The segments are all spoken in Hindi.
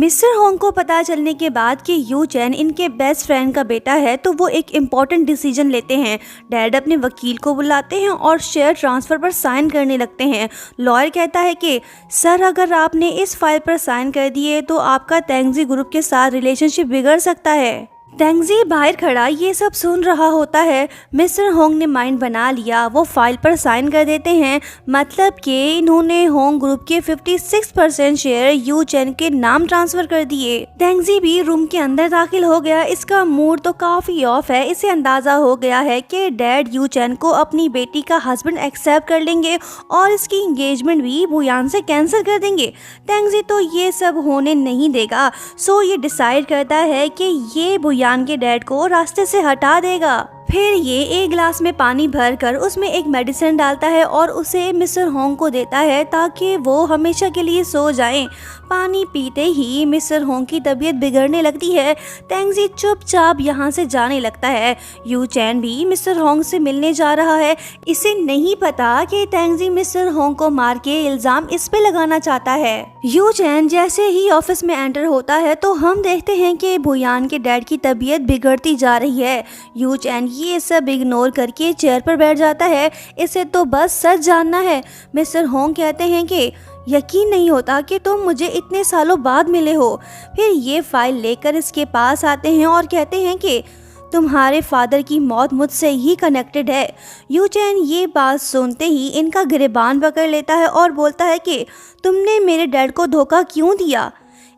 मिस्टर होंग को पता चलने के बाद कि यू चैन इनके बेस्ट फ्रेंड का बेटा है तो वो एक इम्पॉर्टेंट डिसीजन लेते हैं। डैड अपने वकील को बुलाते हैं और शेयर ट्रांसफ़र पर साइन करने लगते हैं। लॉयर कहता है कि सर, अगर आपने इस फाइल पर साइन कर दिए तो आपका तेंगजी ग्रुप के साथ रिलेशनशिप बिगड़ सकता है। तेंगजी बाहर खड़ा ये सब सुन रहा होता है। मिस्टर होंग ने माइंड बना लिया, वो फाइल पर साइन कर देते हैं। मतलब कि इन्होंने होंग ग्रुप के 56% शेयर यू चैन के नाम ट्रांसफर कर दिए। तेंगजी भी रूम के अंदर दाखिल हो गया। इसका मूड तो काफी ऑफ है। इसे अंदाजा हो गया है कि डैड यू चैन को अपनी बेटी का हस्बैंड एक्सेप्ट कर लेंगे और इसकी एंगेजमेंट भी बुयान से कैंसिल कर देंगे। तेंगजी तो ये सब होने नहीं देगा, सो ये डिसाइड करता है कि ये बुयान के डैड को रास्ते से हटा देगा। फिर ये एक गिलास में पानी भरकर उसमें एक मेडिसिन डालता है और उसे मिस्टर होंग को देता है ताकि वो हमेशा के लिए सो जाएं। पानी पीते ही मिस्टर होंग की तबीयत बिगड़ने लगती है। तेंगजी चुपचाप यहाँ से जाने लगता है। यू चैन भी मिस्टर होंग से मिलने जा रहा है। इसे नहीं पता कि तेंगजी मिस्टर होंग को मार के इल्जाम इस पे लगाना चाहता है। यू चैन जैसे ही ऑफिस में एंटर होता है तो हम देखते हैं कि बुयान के डैड की तबीयत बिगड़ती जा रही है। यू चैन ये सब इग्नोर करके चेयर पर बैठ जाता है। इसे तो बस सच जानना है। मिस्टर होंग कहते हैं कि यकीन नहीं होता कि तुम मुझे इतने सालों बाद मिले हो। फिर ये फाइल लेकर इसके पास आते हैं और कहते हैं कि तुम्हारे फादर की मौत मुझसे ही कनेक्टेड है। यू चैन ये बात सुनते ही इनका गिरेबान पकड़ लेता है और बोलता है कि तुमने मेरे डैड को धोखा क्यों दिया।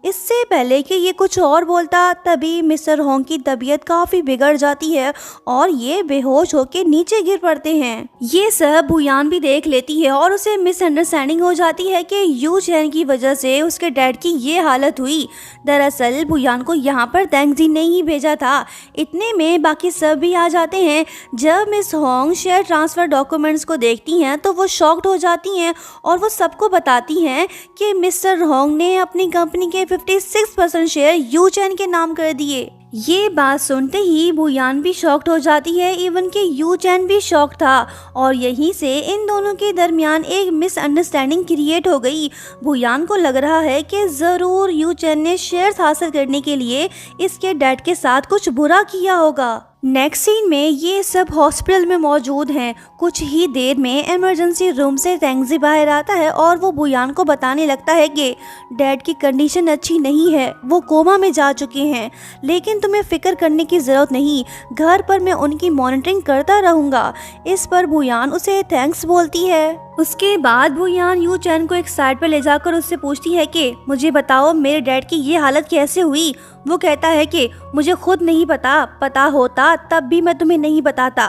इससे पहले कि ये कुछ और बोलता तभी मिस्टर होंग की तबीयत काफ़ी बिगड़ जाती है और ये बेहोश होकर नीचे गिर पड़ते हैं। ये सब बुयान भी देख लेती है और उसे मिसअंडरस्टैंडिंग हो जाती है कि यू चैन की वजह से उसके डैड की ये हालत हुई। दरअसल बुयान को यहाँ पर तेंगजी ने ही भेजा था। इतने में बाकी सब भी आ जाते हैं। जब miss Hong share transfer documents को देखती हैं तो वो शॉक्ड हो जाती हैं और वो सबको बताती हैं कि मिस्टर होंग ने अपनी कंपनी के 56% शेयर यू चैन के नाम कर दिए। ये बात सुनते ही बुयान भी शॉक्ड हो जाती है। इवन कि यू चैन भी शॉक था और यहीं से इन दोनों के दरमियान एक मिसअंडरस्टैंडिंग क्रिएट हो गई। बुयान को लग रहा है कि ज़रूर यू चैन ने शेयर्स हासिल करने के लिए इसके डैड के साथ कुछ बुरा किया होगा। नेक्स्ट सीन में ये सब हॉस्पिटल में मौजूद हैं। कुछ ही देर में इमरजेंसी रूम से तेंगजी बाहर आता है और वो बुयान को बताने लगता है कि डैड की कंडीशन अच्छी नहीं है, वो कोमा में जा चुके हैं। लेकिन तुम्हें फिक्र करने की ज़रूरत नहीं, घर पर मैं उनकी मॉनिटरिंग करता रहूँगा। इस पर बुयान उसे थैंक्स बोलती है। उसके बाद बुयान यू चैन को एक साइड पर ले जाकर उससे पूछती है कि मुझे बताओ मेरे डैड की ये हालत कैसे हुई। वो कहता है कि मुझे खुद नहीं पता होता तब भी मैं तुम्हें नहीं बताता।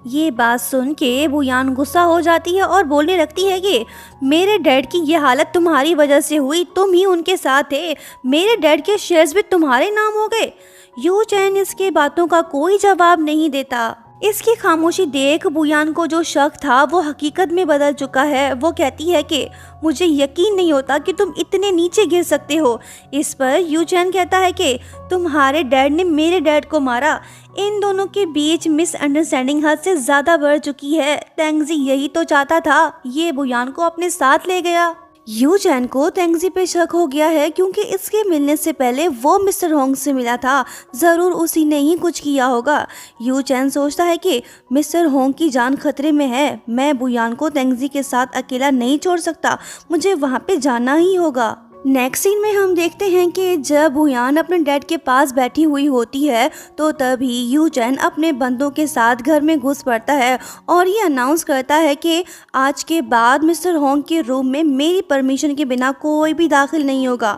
ये बात सुन के बुयान गुस्सा हो जाती है और बोलने लगती है कि मेरे डैड की ये हालत तुम्हारी वजह से हुई, तुम ही उनके साथ थे, मेरे डैड के शेयर्स भी तुम्हारे नाम हो गए। यू चैन इसके बातों का कोई जवाब नहीं देता। इसकी खामोशी देख बुयान को जो शक था वो हकीकत में बदल चुका है। वो कहती है कि मुझे यकीन नहीं होता कि तुम इतने नीचे गिर सकते हो। इस पर यू चैन कहता है कि तुम्हारे डैड ने मेरे डैड को मारा। इन दोनों के बीच मिसअंडरस्टैंडिंग हद से ज़्यादा बढ़ चुकी है। तेंगजी यही तो चाहता था, ये बुयान को अपने साथ ले गया। यू चैन को तेंगजी पे शक हो गया है क्योंकि इसके मिलने से पहले वो मिस्टर होंग से मिला था। ज़रूर उसी ने ही कुछ किया होगा। यू चैन सोचता है कि मिस्टर होंग की जान खतरे में है। मैं बुयान को तेंगजी के साथ अकेला नहीं छोड़ सकता, मुझे वहाँ पे जाना ही होगा। नेक्स्ट सीन में हम देखते हैं कि जब बुयान अपने डैड के पास बैठी हुई होती है तो तभी यू चैन अपने बंदों के साथ घर में घुस पड़ता है और ये अनाउंस करता है कि आज के बाद मिस्टर होंग के रूम में मेरी परमिशन के बिना कोई भी दाखिल नहीं होगा।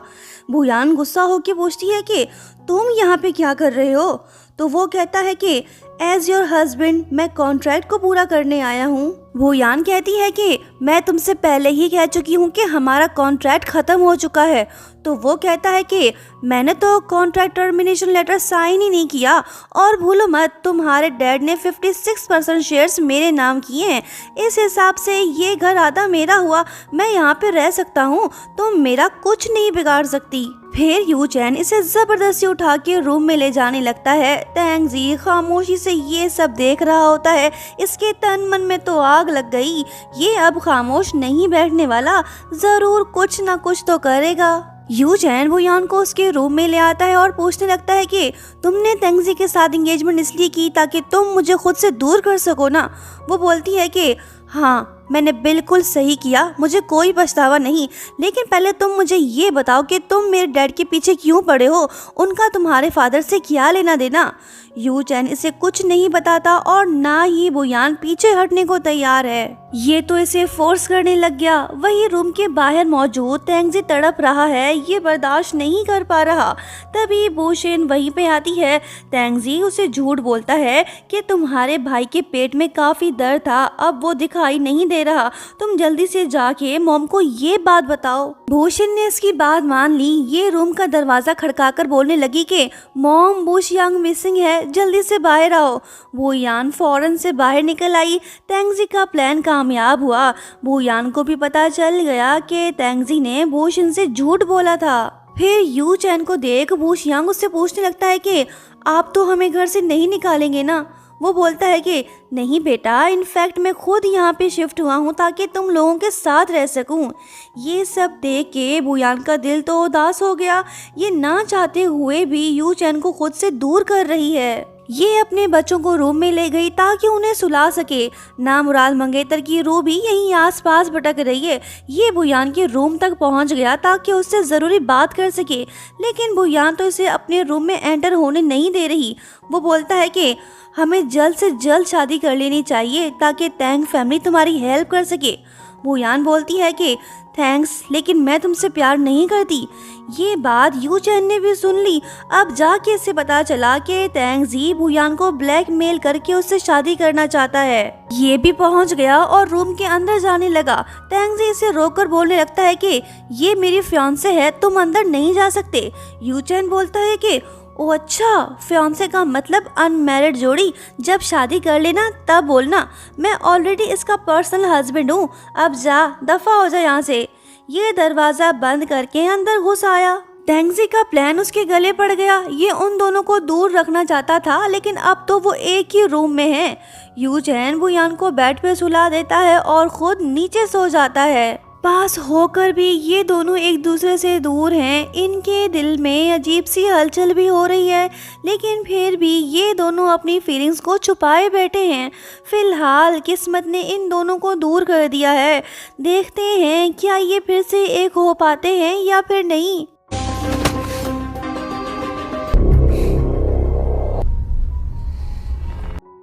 बुयान गुस्सा होकर पूछती है कि तुम यहाँ पे क्या कर रहे हो। तो वो कहता है कि एज योर हस्बैंड मैं कॉन्ट्रैक्ट को पूरा करने आया हूँ। बुयान कहती है कि मैं तुमसे पहले ही कह चुकी हूँ कि हमारा कॉन्ट्रैक्ट ख़त्म हो चुका है। तो वो कहता है कि मैंने तो कॉन्ट्रैक्ट टर्मिनेशन लेटर साइन ही नहीं किया और भूलो मत तुम्हारे डैड ने 56% शेयर्स मेरे नाम किए हैं। इस हिसाब से ये घर आधा मेरा हुआ, मैं यहाँ पे रह सकता हूँ, तुम मेरा कुछ नहीं बिगाड़ सकती। फिर यू चैन इसे जबरदस्ती उठा के रूम में ले जाने लगता है। तेंगजी खामोशी से ये सब देख रहा होता है। इसके तन मन में तो आग लग गई। ये अब खामोश नहीं बैठने वाला, जरूर कुछ ना कुछ तो करेगा। यू चैन बुयान को उसके रूम में ले आता है और पूछने लगता है कि तुमने तेंगजी के साथ एंगेजमेंट इसलिए की ताकि तुम मुझे खुद से दूर कर सको ना। वो बोलती है कि हाँ, मैंने बिल्कुल सही किया, मुझे कोई पछतावा नहीं। लेकिन पहले तुम मुझे ये बताओ कि तुम मेरे डैड के पीछे क्यों पड़े हो, उनका तुम्हारे फादर से क्या लेना देना। यू चैन इसे कुछ नहीं बताता और ना ही बुयान पीछे हटने को तैयार है। ये तो इसे फोर्स करने लग गया। वही रूम के बाहर मौजूद तेंगजी तड़प रहा है, ये बर्दाश्त नहीं कर पा रहा। तभी बोशिन वहीं पे आती है। तेंगजी उसे झूठ बोलता है कि तुम्हारे भाई के पेट में काफी दर्द था, अब वो दिखाई नहीं दे रहा, तुम जल्दी से जाके मॉम को ये बात बताओ। बोशिन ने इसकी बात मान ली। ये रूम का दरवाजा खड़काकर बोलने लगी कि मॉम, बोशियांग मिसिंग है, जल्दी से बाहर आओ। बोयान फौरन से बाहर निकल आई। तेंगजी का प्लान कामयाब हुआ। बोयान को भी पता चल गया कि तेंगजी ने बोशिन से झूठ बोला था। फिर यू चैन को देख बोशियांग उससे पूछने लगता है कि आप तो हमें घर से नहीं निकालेंगे ना। वो बोलता है कि नहीं बेटा, इनफैक्ट मैं खुद यहाँ पे शिफ्ट हुआ हूँ ताकि तुम लोगों के साथ रह सकूँ। ये सब देख के बुयान का दिल तो उदास हो गया। ये ना चाहते हुए भी यू चैन को खुद से दूर कर रही है। ये अपने बच्चों को रूम में ले गई ताकि उन्हें सुला सके। नामुराद मंगेतर की रूह भी यहीं आसपास भटक रही है। ये बुयान के रूम तक पहुंच गया ताकि उससे ज़रूरी बात कर सके, लेकिन बुयान तो इसे अपने रूम में एंटर होने नहीं दे रही। वो बोलता है कि हमें जल्द से जल्द शादी कर लेनी चाहिए ताकि तैंग फैमिली तुम्हारी हेल्प कर सके। बुयान बोलती है कि थैंक्स, लेकिन मैं तुमसे प्यार नहीं करती। ये बात यू चैन ने भी सुन ली। अब जाके इसे पता चला कि तेंगजी बुयान को ब्लैकमेल करके उससे शादी करना चाहता है। ये भी पहुंच गया और रूम के अंदर जाने लगा। तेंगजी इसे रोककर बोलने लगता है कि ये मेरी फियांसे है, तुम अंदर नहीं जा सकते। यू चैन बोलता है कि ओ अच्छा, फियांसे का मतलब अनमैरिड जोड़ी, जब शादी कर लेना तब बोलना, मैं ऑलरेडी इसका पर्सनल हस्बैंड हूँ, अब जा, दफा हो जा यहाँ से। ये दरवाजा बंद करके अंदर घुस आया। तेंगजी का प्लान उसके गले पड़ गया। ये उन दोनों को दूर रखना चाहता था, लेकिन अब तो वो एक ही रूम में है। यू चैन बुयान को बेड पे सुला देता है और खुद नीचे सो जाता है। पास होकर भी ये दोनों एक दूसरे से दूर हैं। इनके दिल में अजीब सी हलचल भी हो रही है, लेकिन फिर भी ये दोनों अपनी फीलिंग्स को छुपाए बैठे हैं। फिलहाल किस्मत ने इन दोनों को दूर कर दिया है। देखते हैं क्या ये फिर से एक हो पाते हैं या फिर नहीं।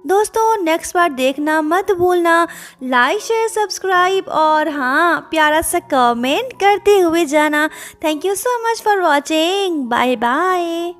दोस्तों, नेक्स्ट पार्ट देखना मत भूलना। लाइक, शेयर, सब्सक्राइब और हाँ, प्यारा सा कमेंट करते हुए जाना। Thank you so much for watching. Bye bye.